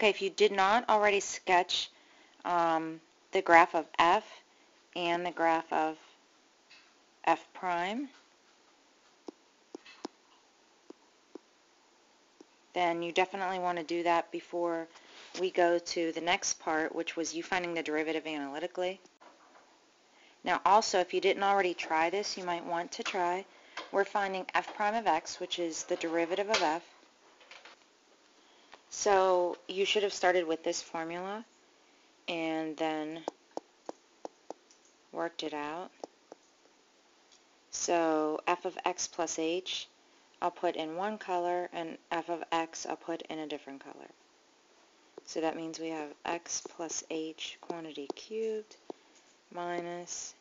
Okay, if you did not already sketch the graph of f and the graph of f prime, then you definitely want to do that before we go to the next part, which was you finding the derivative analytically. Now also, if you didn't already try this, you might want to try. We're finding f prime of x, which is the derivative of f. So you should have started with this formula and then worked it out. So f of x plus h I'll put in one color, and f of x I'll put in a different color. So that means we have x plus h quantity cubed minus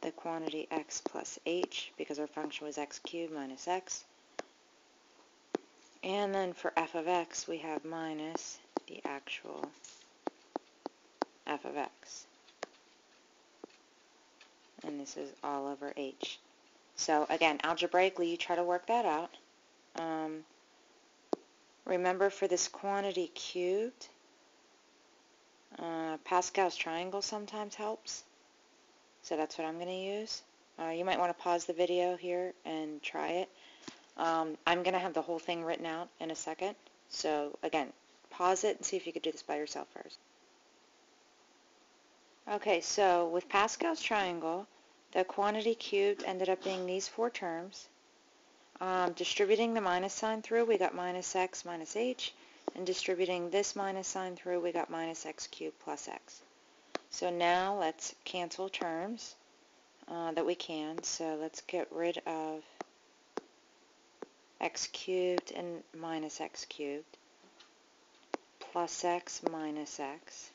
the quantity x plus h, because our function was x cubed minus x. And then for f of x, we have minus the actual f of x. And this is all over h. So again, algebraically, you try to work that out. Remember, for this quantity cubed, Pascal's triangle sometimes helps. So that's what I'm going to use. You might want to pause the video here and try it. I'm going to have the whole thing written out in a second. So again, pause it and see if you could do this by yourself first. Okay, so with Pascal's triangle, the quantity cubed ended up being these four terms. Distributing the minus sign through, we got minus x minus h, and distributing this minus sign through, we got minus x cubed plus x. So now let's cancel terms that we can. So let's get rid of x cubed and minus x cubed, plus x minus x.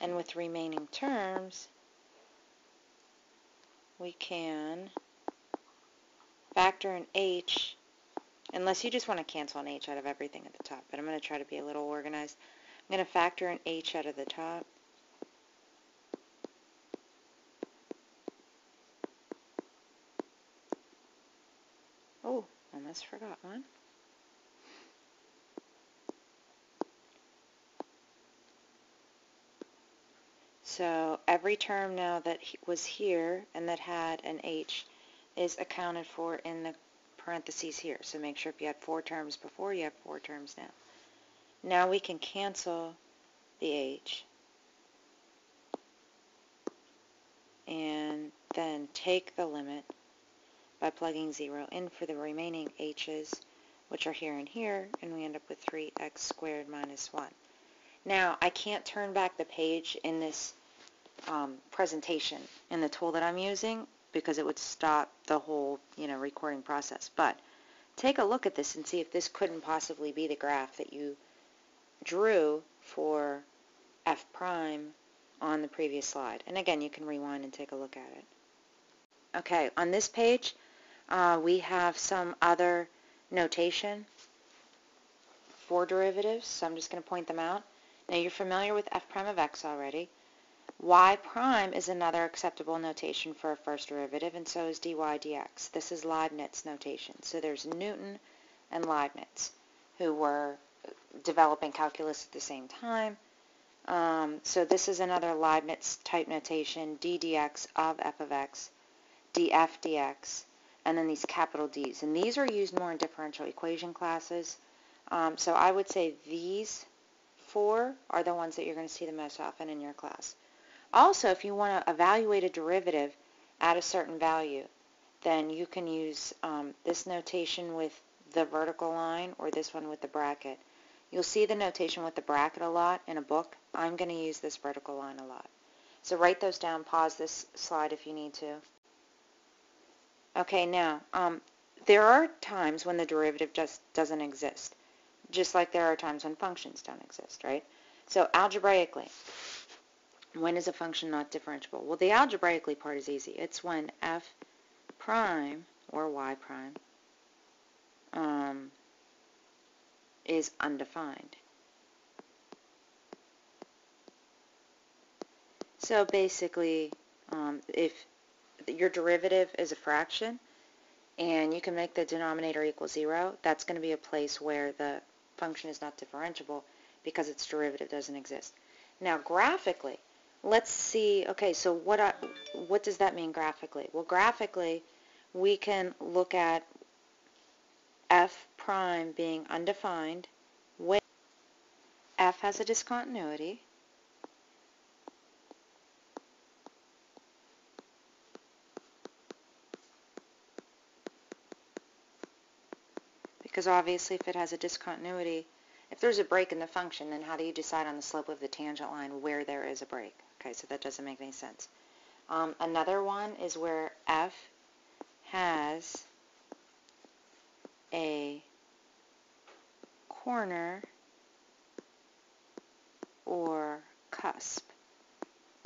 And with remaining terms, we can factor an h, unless you just want to cancel an h out of everything at the top, but I'm going to try to be a little organized. I'm going to factor an h out of the top. Oh, almost forgot one. So every term now that was here and that had an h is accounted for in the parentheses here. So make sure if you had four terms before, you have four terms now. Now we can cancel the h and then take the limit by plugging 0 in for the remaining h's, which are here and here, and we end up with 3x squared minus 1. Now, I can't turn back the page in this presentation in the tool that I'm using because it would stop the whole, recording process. But take a look at this and see if this couldn't possibly be the graph that you drew for f prime on the previous slide. And again, you can rewind and take a look at it. Okay, on this page, we have some other notation for derivatives, so I'm just going to point them out. Now, you're familiar with f prime of x already. Y prime is another acceptable notation for a first derivative, and so is dy dx. This is Leibniz notation. So there's Newton and Leibniz, who were developing calculus at the same time. So this is another Leibniz type notation, d dx of f of x, df dx, and then these capital D's. And these are used more in differential equation classes. So I would say these four are the ones that you're going to see the most often in your class. Also, if you want to evaluate a derivative at a certain value, then you can use this notation with the vertical line or this one with the bracket. You'll see the notation with the bracket a lot in a book. I'm going to use this vertical line a lot. So write those down, pause this slide if you need to. Okay, now, there are times when the derivative just doesn't exist, just like there are times when functions don't exist, right? So algebraically, when is a function not differentiable? Well, the algebraically part is easy. It's when f prime, or y prime, is undefined. So basically, if your derivative is a fraction, and you can make the denominator equal 0, that's going to be a place where the function is not differentiable because its derivative doesn't exist. Now graphically, let's see, okay, so what does that mean graphically? Well, graphically, we can look at f prime being undefined when f has a discontinuity, because obviously if it has a discontinuity, if there's a break in the function, then how do you decide on the slope of the tangent line where there is a break? Okay, so that doesn't make any sense. Another one is where f has a corner or cusp.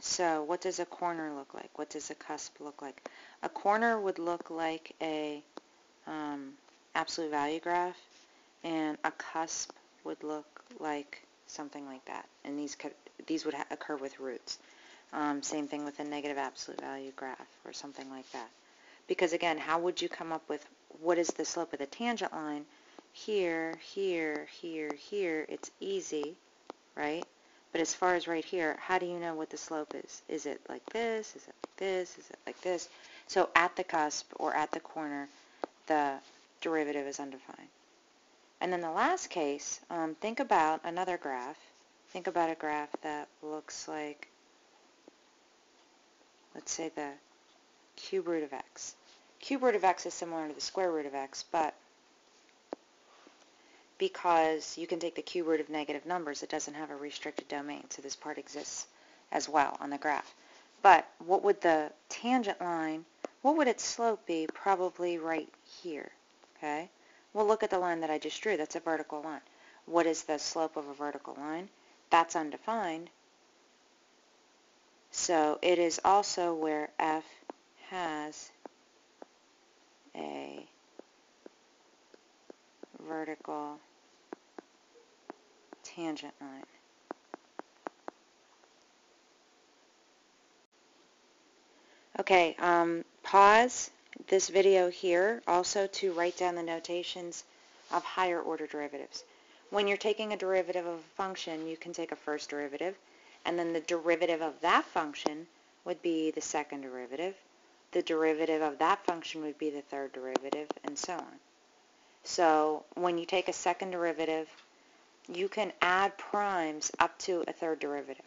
So what does a corner look like? What does a cusp look like? A corner would look like a absolute value graph, and a cusp would look like something like that. And these would occur with roots. Same thing with a negative absolute value graph or something like that. Because again, how would you come up with what is the slope of the tangent line? Here, here, here, here, it's easy, right? But as far as right here, how do you know what the slope is? Is it like this? Is it like this? Is it like this? So at the cusp or at the corner, the derivative is undefined. And then the last case, think about another graph. Think about a graph that looks like, let's say the cube root of x. Cube root of x is similar to the square root of x, but because you can take the cube root of negative numbers, it doesn't have a restricted domain, so this part exists as well on the graph. But what would the tangent line, what would its slope be? Probably right here, okay? Well, look at the line that I just drew. That's a vertical line. What is the slope of a vertical line? That's undefined. So it is also where f has a vertical tangent line. Okay, pause this video here also to write down the notations of higher order derivatives. When you're taking a derivative of a function, you can take a first derivative, and then the derivative of that function would be the second derivative. The derivative of that function would be the third derivative, and so on. So when you take a second derivative, you can add primes up to a third derivative.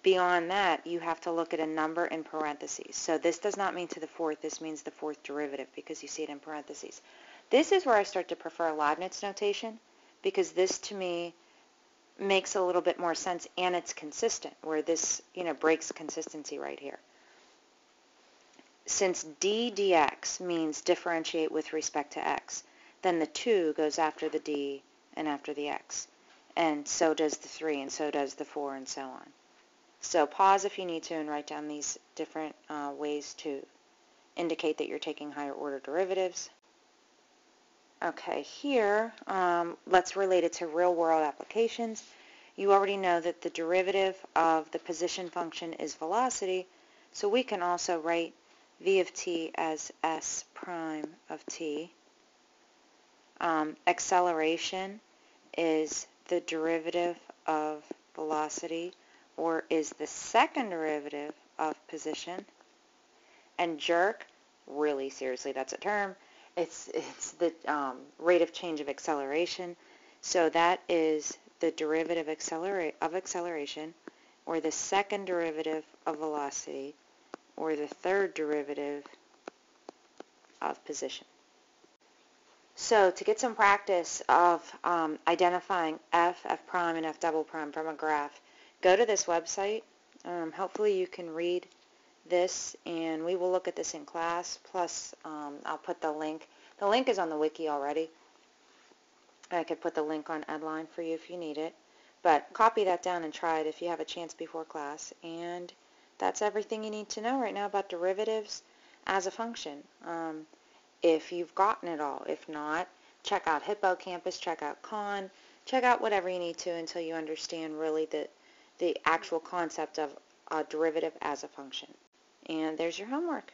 Beyond that, you have to look at a number in parentheses. So this does not mean to the fourth, this means the fourth derivative because you see it in parentheses. This is where I start to prefer Leibniz notation because this to me makes a little bit more sense and it's consistent, where this, breaks consistency right here. Since d dx means differentiate with respect to x, then the 2 goes after the d and after the x. And so does the 3, and so does the 4, and so on. So pause if you need to and write down these different ways to indicate that you're taking higher order derivatives. Okay, here, let's relate it to real world applications. You already know that the derivative of the position function is velocity, so we can also write v of t as s prime of t. Acceleration is the derivative of velocity, or is the second derivative of position. And jerk, really seriously, that's a term. It's the rate of change of acceleration. So that is the derivative of acceleration, or the second derivative of velocity, or the third derivative of position. So to get some practice of identifying f prime, and f double prime from a graph, go to this website. Hopefully you can read this, and we will look at this in class. Plus, I'll put the link. The link is on the wiki already. I could put the link on Edline for you if you need it. But copy that down and try it if you have a chance before class. And that's everything you need to know right now about derivatives as a function. If you've gotten it all. If not, check out Hippocampus, check out Khan, check out whatever you need to until you understand really the actual concept of a derivative as a function. And there's your homework.